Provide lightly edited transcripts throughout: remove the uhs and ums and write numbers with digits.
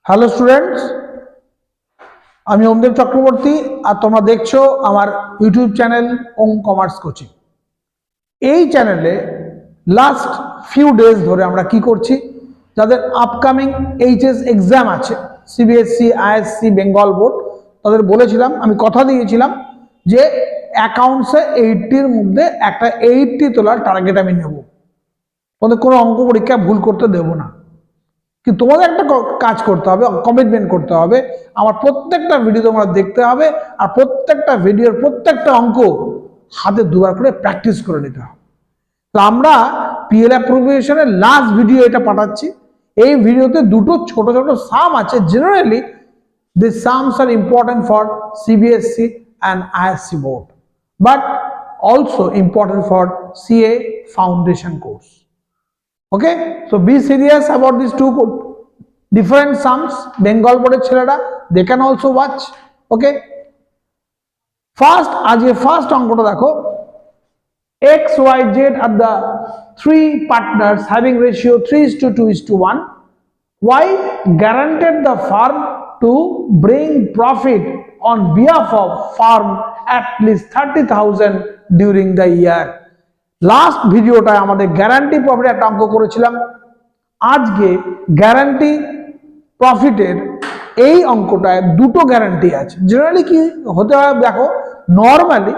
Hello students, আমি ওমদেব চক্রবর্তী আর তোমরা দেখছো আমার ইউটিউব চ্যানেল ওম কমার্স কোচিং। এই চ্যানেলে লাস্ট ফিউ ডেজ ধরে আমরা কি করছি, যাদের আপকামিং এইচএস এক্সাম আছে সিবিএসসি, আইএসসি, বেঙ্গল বোর্ড, তাদের বলেছিলাম, আমি কথা দিয়েছিলাম যে অ্যাকাউন্টসে 80-র মধ্যে একটা 80 তোলার টার্গেট আমি নেব, তোমাদের কোনো অঙ্ক পরীক্ষা ভুল করতে দেব না। কিন্তু তোমাদের একটা কাজ করতে হবে, কমিটমেন্ট করতে হবে, আমার প্রত্যেকটা ভিডিও তোমরা দেখতে হবে আর প্রত্যেকটা ভিডিওর প্রত্যেকটা অঙ্ক হাতে দুবার করে প্র্যাকটিস করে নিতে হবে। তো আমরা পিএল অ্যাপ্রোভিয়েশনের লাস্ট ভিডিও এটা পাঠাচ্ছি। এই ভিডিওতে দুটো ছোট ছোট সাম আছে। Generally this sums are important for CBSE and ISC board, but also important for CA foundation course. Okay, so be serious about these two different sums. Bengal board chhelera they can also watch. Okay, first aaj first onkota dekho, XYZ are the three partners having ratio 3:2:1. Y guaranteed the firm to bring profit on behalf of firm at least 30,000 during the year. Last ভিডিওটায় আমাদের guarantee profit একটা অঙ্ক করেছিলাম। আজকে guarantee প্রফিটের এই অঙ্কটায় দুটো guarantee আছে। Generally কি होता है, देखो नॉर्मली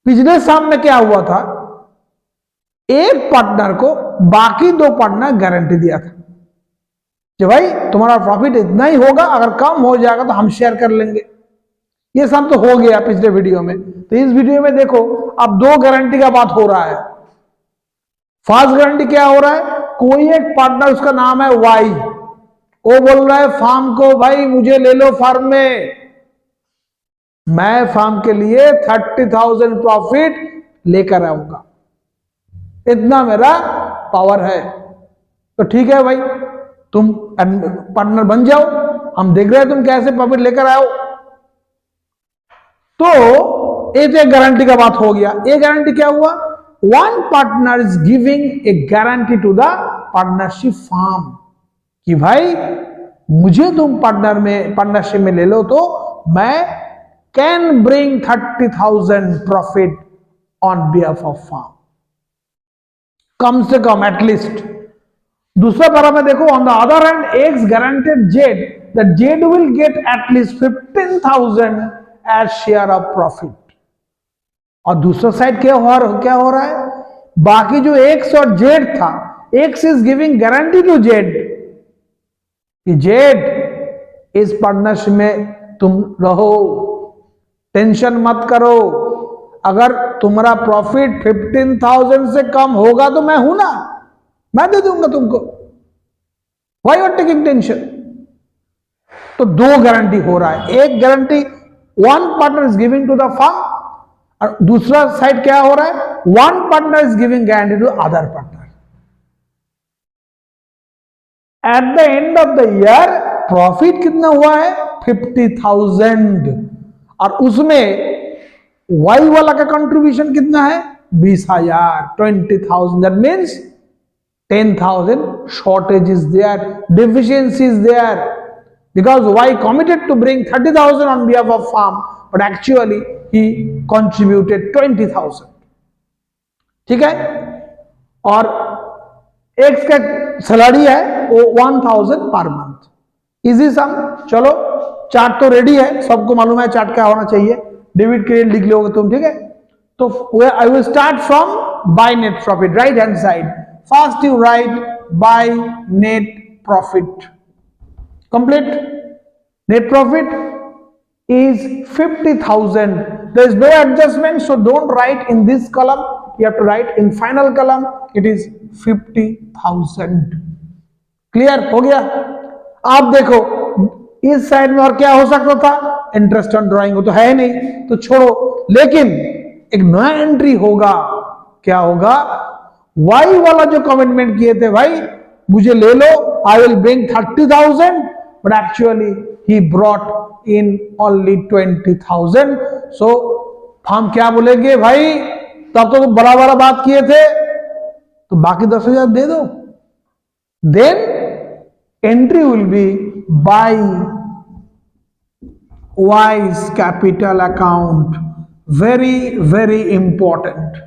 पिछले साल में क्या हुआ था, एक पार्टनर को बाकी दो पार्टनर गारंटी दिया था कि भाई तुम्हारा प्रॉफिट इतना ही होगा, अगर कम हो जाएगा तो हम शेयर कर लेंगे। ये सब तो हो गया पिछले वीडियो में। तो इस वीडियो में देखो अब दो गारंटी का बात हो रहा है। फर्स्ट गारंटी क्या हो रहा है, कोई एक पार्टनर, उसका नाम है वाई, वो बोल रहा है फार्म को, भाई मुझे ले लो फार्म में, मैं फार्म के लिए 30,000 प्रॉफिट लेकर आऊंगा, इतना मेरा पावर है। तो ठीक है भाई, तुम पार्टनर बन जाओ, हम देख रहे हैं तुम कैसे प्रॉफिट लेकर आओ। तो एक गारंटी का बात हो गया। ये गारंटी क्या हुआ, one partner is giving a guarantee to the partnership firm कि भाई मुझे तुम पार्टनरशिप में ले लो तो मैं can bring 30,000 profit on behalf of firm, कम से कम एटलीस्ट। दूसरा पैरा में देखो, on the other hand X guaranteed Z that Z will get at least 15,000 as share of profit. और दूसरा साइड क्या हो रहा है, बाकी जो एक्स और जेड था, X is giving guarantee to Z कि जेड इस पार्टनरशिप में तुम रहो, टेंशन मत करो, अगर तुम्हारा प्रॉफिट 15,000 से कम होगा तो मैं हूं ना, मैं दे दूंगा तुमको, why you are taking tension. तो दो गारंटी हो रहा है, एक guarantee one partner is giving to the firm और दूसरा साइड क्या हो रहा है, one partner is giving guarantee to other partner. At the end of the year profit कितना हुआ है, 50,000, और उसमें वाई वाला का कंट्रीब्यूशन कितना है, 20,000, 20,000, that means 10,000 shortage is there, deficiency is there, because Y committed to bring 30,000 on behalf of firm, but actually he contributed 20,000. ठीक है, और X का सैलरी है वो 1,000 पर मंथ। इजी सम। चलो चार्ट तो रेडी है, सबको मालूम है चार्ट क्या होना चाहिए, डेबिट क्रेडिट लिख लोगे तुम, ठीक है। तो I will start from by net profit, right hand side. First you write by net profit. Complete. Net profit is 50,000. There is no adjustment, so don't write in this column. You have to write in final column. It is 50,000. Clear हो गया। आप देखो इस side में और क्या हो सकता था, इंटरेस्ट ऑन ड्राइंग हो तो है नहीं, तो छोड़ो, लेकिन एक नया एंट्री होगा। क्या होगा, वाई वाला जो कमिटमेंट किए थे, भाई मुझे ले लो, I will bring 30,000, but actually he brought in only 20,000। So हम क्या बोलेंगे, भाई तब तो बड़ा बड़ा बात किए थे, तो बाकी 10,000 दे दो। Then entry will be by Y's capital account. Very important.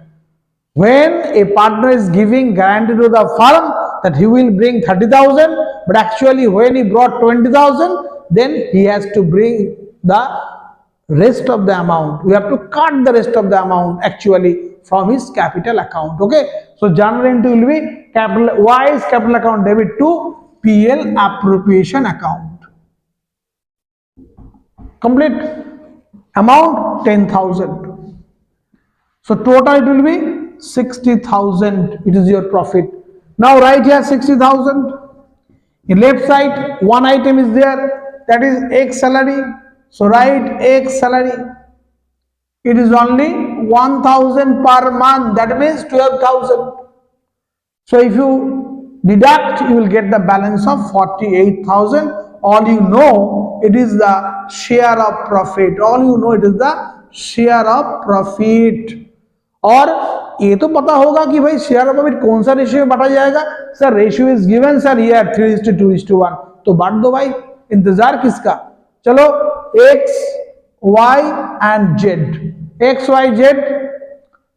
When a partner is giving guarantee to the firm that he will bring 30,000, but actually when he brought 20,000, then he has to bring the rest of the amount. We have to cut the rest of the amount actually from his capital account. Okay, so journal entry will be capital Y's capital account debit to PL appropriation account. Complete. Amount 10,000. So total it will be 60,000. It is your profit. Now write here 60,000. In left side, one item is there, that is X salary. So write X salary. It is only 1,000 per month. That means 12,000. So if you deduct, you will get the balance of 48,000. All you know, it is the share of profit. All you know, it is the share of profit. और ये तो पता होगा कि भाई share of profit कौन सा ratio में बांटा जाएगा। Sir ratio is given sir, ये 3:2:1, तो बांट दो भाई, इंतजार किसका। चलो X Y and Z, X Y Z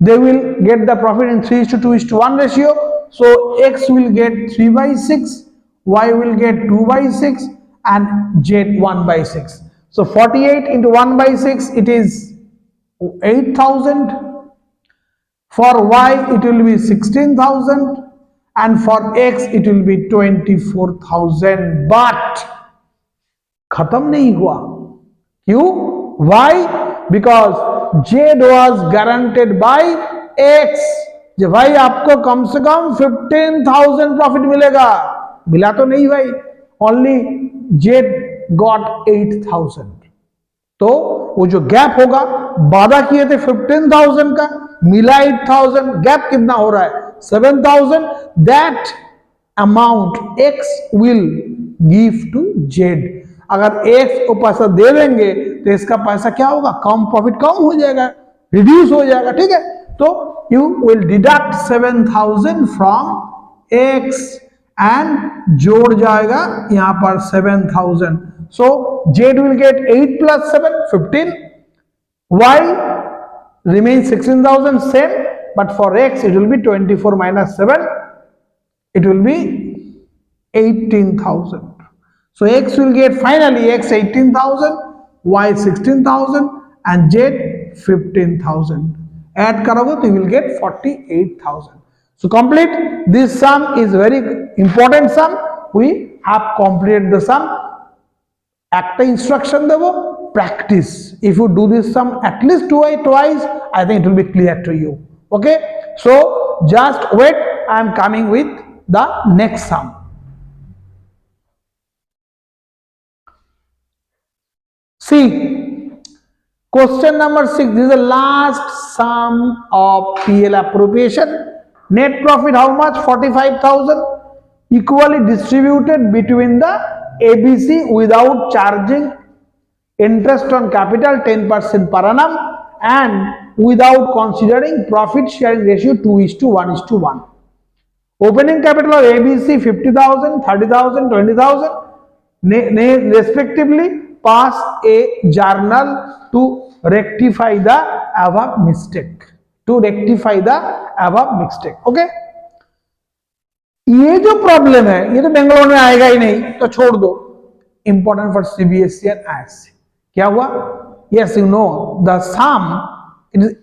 they will get the profit in 3:2:1 ratio. So x will get 3/6, y will get 2/6 and z 1/6. So 48 into 1/6, it is 8,000. For y it will be 16,000 and for x it will be 24,000. But खत्म नहीं हुआ, क्यों? Why? Because z was guaranteed by x. जो भाई आपको कम से कम 15,000 profit मिलेगा, मिला तो नहीं भाई, ओनली z got 8,000. तो वो जो गैप होगा, वादा किए थे 15,000 का, मिला 8,000, गैप कितना हो रहा है 7,000. That amount x will give to z. अगर x को पैसा दे देंगे तो इसका पैसा क्या होगा, कम प्रॉफिट कम हो जाएगा, रिड्यूस हो जाएगा, ठीक है। तो you will deduct 7,000 from x and जोड़ जाएगा यहां पर 7,000. So z will get 8 plus 7, 15. Y remains 16,000 same, but for x it will be 24 minus 7. It will be 18,000. So x will get finally x 18,000, y 16,000 and z 15,000. Add करोगे तो you will get 48,000. So complete. This sum is very important sum. We have completed the sum. একটা instruction দেবো, practice. If you do this sum at least twice, I think it will be clear to you. Okay, so just wait, I am coming with the next sum. See, question number 6. This is the last sum of PL appropriation. Net profit how much? 45,000, equally distributed between the ABC without charging interest on capital 10% per annum and without considering profit sharing ratio 2:1:1. Opening capital of ABC 50,000, 30,000, 20,000. Respectively pass a journal to rectify the above mistake. Okay. ये जो problem है ये तो बेंगलोर में आएगा ही नहीं, तो छोड़ दो. Important for CBSE and ISC. क्या हुआ? Yes, you know the sum,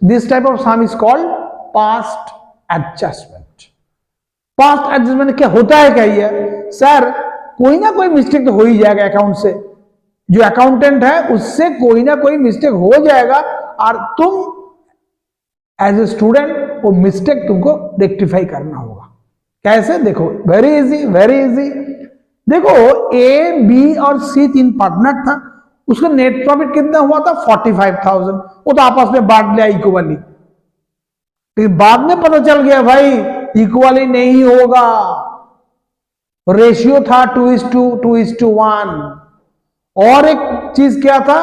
this type of sum is called past adjustment. Past adjustment क्या होता है? क्या ये सर कोई ना कोई मिस्टेक तो हो ही जाएगा अकाउंट से, जो अकाउंटेंट है उससे कोई ना कोई मिस्टेक हो जाएगा और तुम एज ए स्टूडेंट वो मिस्टेक तुमको रेक्टिफाई करना होगा. कैसे? देखो, वेरी इजी. देखो ए बी और सी 3 पार्टनर था, उसका नेट प्रॉफिट कितना हुआ था 45,000. वो तो आपस में बांट लिया इक्वली, लेकिन बाद में पता चल गया भाई इक्वली नहीं होगा, रेशियो था 2:1. और एक चीज क्या था,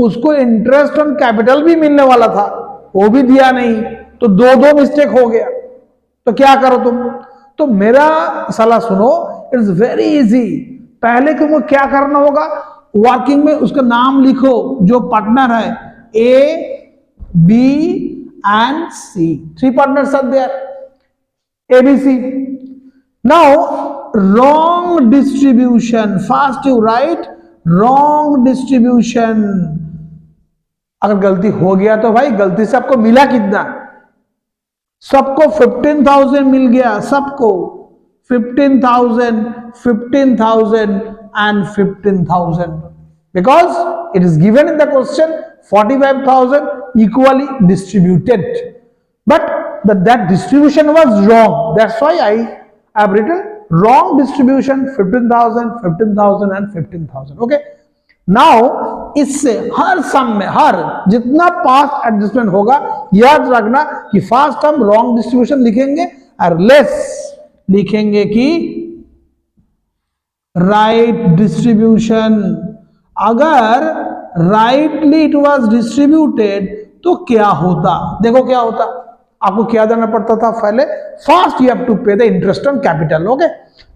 उसको इंटरेस्ट ऑन कैपिटल भी मिलने वाला था, वो भी दिया नहीं, तो दो मिस्टेक हो गया. तो क्या करो तुम? तो मेरा सलाह सुनो, इट्स वेरी इजी. पहले तुमको क्या करना होगा, वर्किंग में उसका नाम लिखो जो पार्टनर है, A B and C, 3 partners are there, A B C. Now wrong distribution, first you write wrong distribution. अगर गलती हो गया तो भाई गलती से आपको मिला कितना, सबको 15,000 मिल गया, सबको 15,000, 15,000 and 15,000, because it is given in the question 45,000 equally distributed, but that distribution was wrong. That's why I have written wrong distribution, 15,000, 15,000 and 15,000. Okay. Now इससे हर सम में हर जितना पास्ट एडजस्टमेंट होगा, याद रखना कि फर्स्ट हम रॉन्ग डिस्ट्रीब्यूशन लिखेंगे और लेस लिखेंगे कि राइट डिस्ट्रीब्यूशन. अगर राइटली इट वाज डिस्ट्रीब्यूटेड तो क्या होता, देखो क्या होता. आपको क्या देना पड़ता था पहले, फर्स्ट यू हैव टू पे the interest on capital. Okay,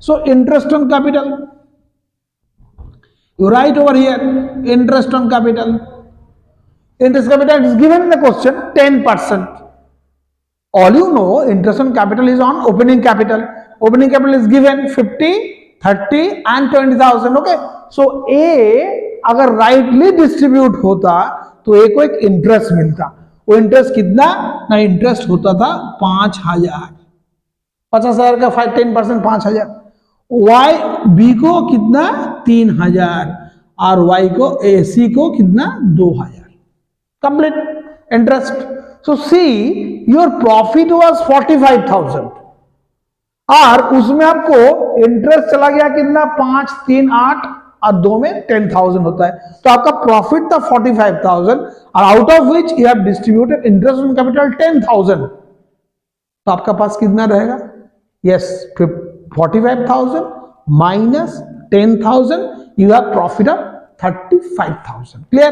so interest on capital, you write over here interest on capital. Interest capital is given in the question 10%. All you know, interest on capital is on opening capital. Opening capital is given 50, 30 and 20,000. Okay, so A अगर rightly distribute होता तो A को एक interest मिलता. वो interest कितना ना, interest होता था 5,000, 50,000 का 10% 5,000. वाई बी को कितना 3,000 और वाई को ए सी को कितना 2,000. Complete interest. So see your profit was 45,000 और उसमें आपको इंटरेस्ट चला गया कितना 5, 3, 8 और 2 में 10,000 होता है. तो आपका प्रॉफिट था 45,000 और out of which you have distributed interest on capital 10,000. तो आपका पास कितना रहेगा, yes 45,000 minus 10,000, you have profit of 35,000. Clear?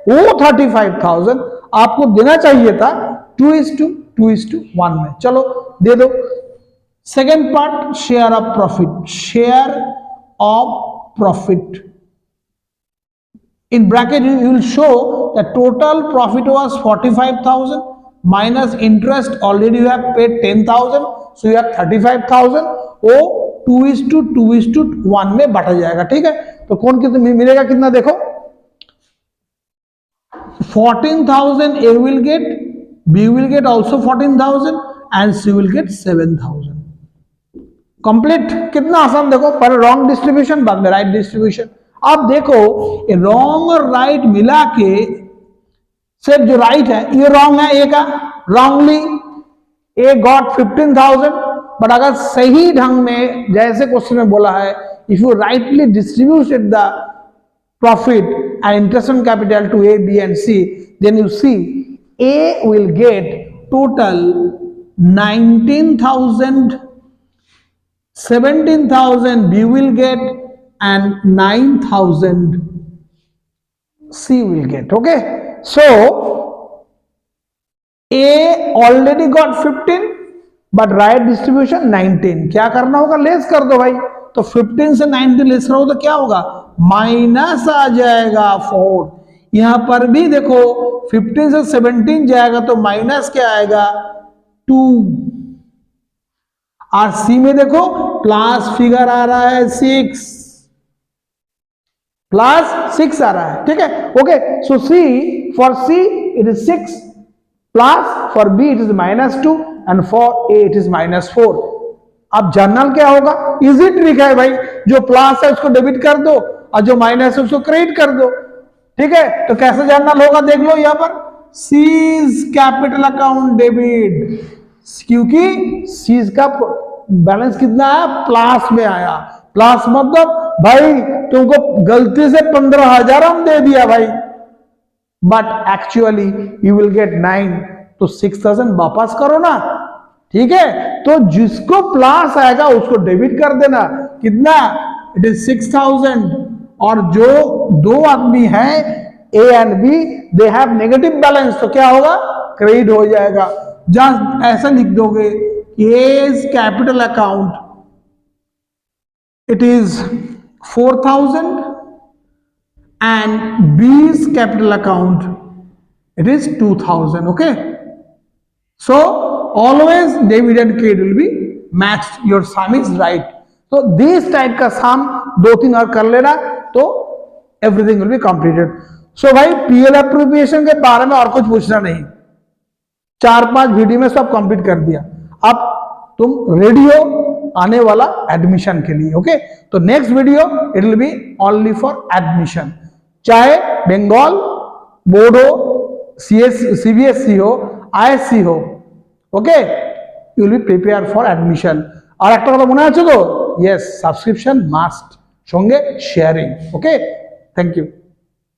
वो 35,000 आपको देना चाहिए था 2:1 में. चलो दे दो. Second part, share of profit. Share of profit in bracket you will show the total profit was 45,000 minus interest, already you have paid 10,000, so you have 35,000. वो 2:1 में बांटा जाएगा. ठीक है, तो कौन कितना मिलेगा, कितना देखो 14,000 A will get, B will get also 14,000 and C will get 7,000. Complete. कितना आसान, देखो पहले रॉन्ग डिस्ट्रीब्यूशन बाद में राइट डिस्ट्रीब्यूशन. अब देखो रॉन्ग और राइट मिला के सिर्फ जो राइट है ये रॉन्ग है, ए का रॉन्गली ए गॉट 15,000. बट अगर सही ढंग में जैसे क्वेश्चन में बोला है, if you rightly distributed the profit and interest on capital to A B and C, then you see A will get total 19,000, 17,000 B will get and 9,000 C will get. Okay, so A already got 15 but right distribution 19. क्या करना होगा, less कर दो भाई. तो 15 से 19 less करो तो क्या होगा, माइनस आ जाएगा 4. यहां पर भी देखो 15 से 17 जाएगा तो माइनस क्या आएगा 2. और सी में देखो प्लस फिगर आ रहा है 6, +6 आ रहा है. ठीक है, okay. So C for C it is 6 plus, for B it is -2 and for A it is -4. अब जनरल क्या होगा, इजी ट्रिक है भाई. जो प्लस है उसको डेबिट कर दो और जो माइनस है उसको क्रेडिट कर दो. ठीक है, तो कैसे जनरल होगा देख लो. यहां पर सीज कैपिटल अकाउंट डेबिट, क्योंकि सीज का बैलेंस कितना है, प्लस में आया. प्लस मतलब भाई तुमको गलती से 15,000 हम दे दिया भाई, but actually you will get 9. तो 6,000 वापस करो ना. ठीक है, तो जिसको प्लस आएगा उसको डेबिट कर देना. कितना, इट इज 6,000. और जो दो आदमी हैं A and B, they have negative balance, तो क्या होगा, क्रेडिट हो जाएगा. जस्ट ऐसा लिख दोगे as capital account, it is 4,000 and B's capital account, it is 2,000. Okay, so always debit and credit will be matched. Your sum is right. So this type का sum 2-3 और कर लेना तो everything will be completed. So भाई PL appropriation के बारे में और कुछ पूछना नहीं, 4-5 वीडियो में सब कंप्लीट कर दिया. अब तुम रेडी हो आने वाला एडमिशन के लिए. ओके, तो next video it will be only for admission, चाहे बंगाल बोर्ड हो, CBSE हो, ISC हो. Okay, you will be prepare for admission. और একটা কথা মনে আছে তো, यस, সাবস্ক্রিপশন মাস্ট, সঙ্গে শেয়ারিং. Okay, thank you.